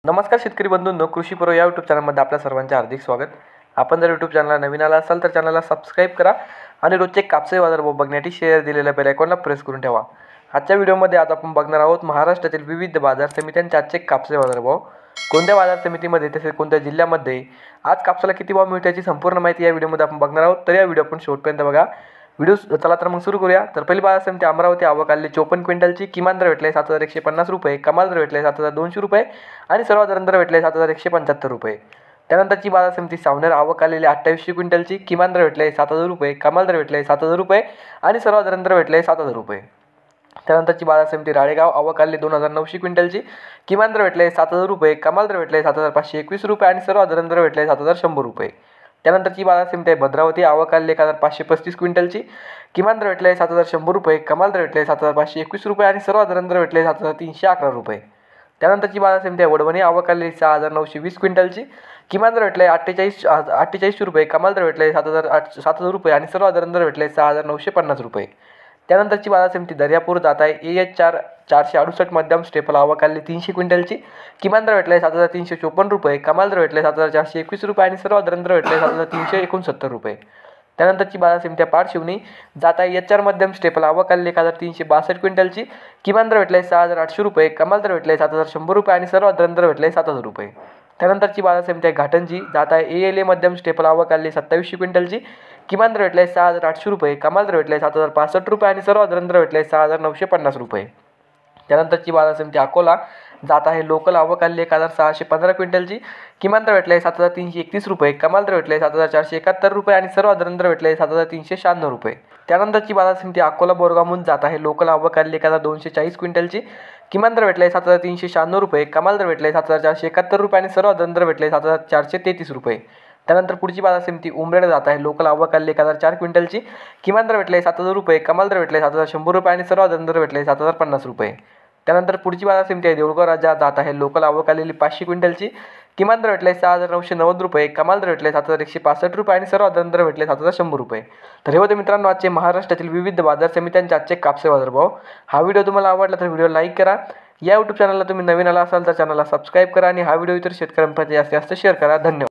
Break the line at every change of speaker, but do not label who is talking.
नमस्कार शेतकरी बंधूंनो, कृषी पर्व या यूट्यूब चॅनलमध्ये आपल्या सर्वांचे हार्दिक स्वागत। आपण जर यूट्यूब चॅनलला नवीन आला असाल तर चॅनलला सबस्क्राईब करा आणि रोजचे कापसाचे बाजारभाव बघण्यासाठी शेअर दिलेल्या बेल आयकॉनला प्रेस करून ठेवा। आजच्या व्हिडिओमध्ये आज आपण बघणार आहोत महाराष्ट्रातील विविध बाजार समित्यांचे आजचे कापसाचे बाजारभाव, कोणत्या बाजार समितीमध्ये तसेच कोणत्या जिल्ह्यामध्ये आज कापसाला किती भाव मिळतो याची संपूर्ण माहिती या व्हिडिओमध्ये आपण बघणार आहोत। तर या व्हिडिओ आपण शेवटपर्यंत बघा। व्हिडिओ चला तर मग सुरू करूया। तर पहिली बाजार समिती अमरावती आवक आलेली 54 क्विंटलची, किमान दर भेटले 7150 रुपये, कमाल दर भेटले 7200 रुपये आणि सर्वसाधारण दर भेटले 7175 रुपये। त्यानंतरची बाजार समिती सावनेर आवक आलेली 2800 क्विंटलची, किमान दर भेटले 7000 रुपये, कमाल दर भेटले 7000 रुपये आणि सर्वसाधारण दर भेटले 7000 रुपये। त्यानंतरची बाजार समिती राळेगाव आवक आलेली 2900 क्विंटलची, किमान दर भेटले 7000 रुपये, कमाल दर भेटले 7521 रुपये आणि सर्वसाधारण दर भेटले 7100 रुपये। त्यानंतरची बाजार समिती आहे भद्रावती आवक आलेली 1535 क्विंटलची, किमान दर भेटले 7100 रुपये, कमाल दर भेटले 7521 रुपये आणि सर्वसाधारण दर भेटले 7311 रुपये। त्यानंतरची बाजार समिती आहे वडवणी आवक आलेली 6920 क्विंटलची, किमान दर भेटले 4800 रुपये, कमाल दर भेटले 7000 रुपये आणि सर्वसाधारण दर भेटले 6950 रुपये। त्यानंतरची बाजार समिती दर्यापूर जात आहे AH4 468 मध्यम स्टेपल आवक आलेली 300 क्विंटलची, किमान दर भेटले 7354 रुपये, कमाल दर भेटले 7421 रुपये आणि सर्वसाधारण दर भेटले 7369 रुपये। त्यानंतरची बाजार समिती पारशिवनी जात आहे HR मध्यम स्टेपल आवक आलेली 1362 क्विंटलची, किमान दर भेटले 6800 रुपये, कमाल दर भेटले 7100 रुपये आणि सर्वसाधारण दर भेटले 7000 रुपये। त्यानंतरची बाजार समिती आहे घाटंजी जात आहे ALA मध्यम स्टेपल आवक आलेली 2700 क्विंटलची, किमान दर भेटले 6800 रुपये, कमाल दर भेटले 7065 रुपये आणि सर्वसाधारण दर भेटले 6950 रुपये। त्यानंतरची बाजार समिती अकोला जात आहे लोकल आवक आलेली 1615 क्विंटलची, किमान दर भेटले 7331 रुपये, कमाल दर भेटले 7471 रुपये आणि सर्वसाधारण दर भेटले 7396 रुपये। त्यानंतरची बाजार समिती अकोला बोरगावहून जात आहे लोकल आवक आलेली 1240 क्विंटलची, किमान दर भेटले 7396 रुपये, कमाल दर भेटले 7471 रुपये आणि सर्वसाधारण दर भेटले 7433 रुपये। त्यानंतर पुढची बाजार समिती उमरेड जात आहे लोकल आवक आलेली 1004 क्विंटलची, किमान दर भेटले 7000 रुपये, कमाल दर भेटले 7100 रुपये आणि सर्वसाधारण दर भेटले 7050 रुपये। त्यानंतर पुढची बाजार समिती आहे देऊळगाव राजा जात आहे लोकल आवक आलेली 500 क्विंटलची, किमान दर भेटले 6990 रुपये, कमाल दर भेटले 7165 रुपये आणि सर्वसाधारण दर भेटले 7100 रुपये। तर हे होते मित्रांनो आजचे महाराष्ट्रातील विविध बाजार समित्यांचे आजचे कापसे बाजारभाव। हा व्हिडिओ तुम्हाला आवडला तर व्हिडिओ लाईक करा। या यूट्यूब चॅनलला तुम्ही नवीन आला असाल तर चॅनलला सबस्क्राईब करा आणि हा व्हिडिओ इतर शेतकऱ्यांपर्यंत जास्तीत जास्त शेअर करा। धन्यवाद।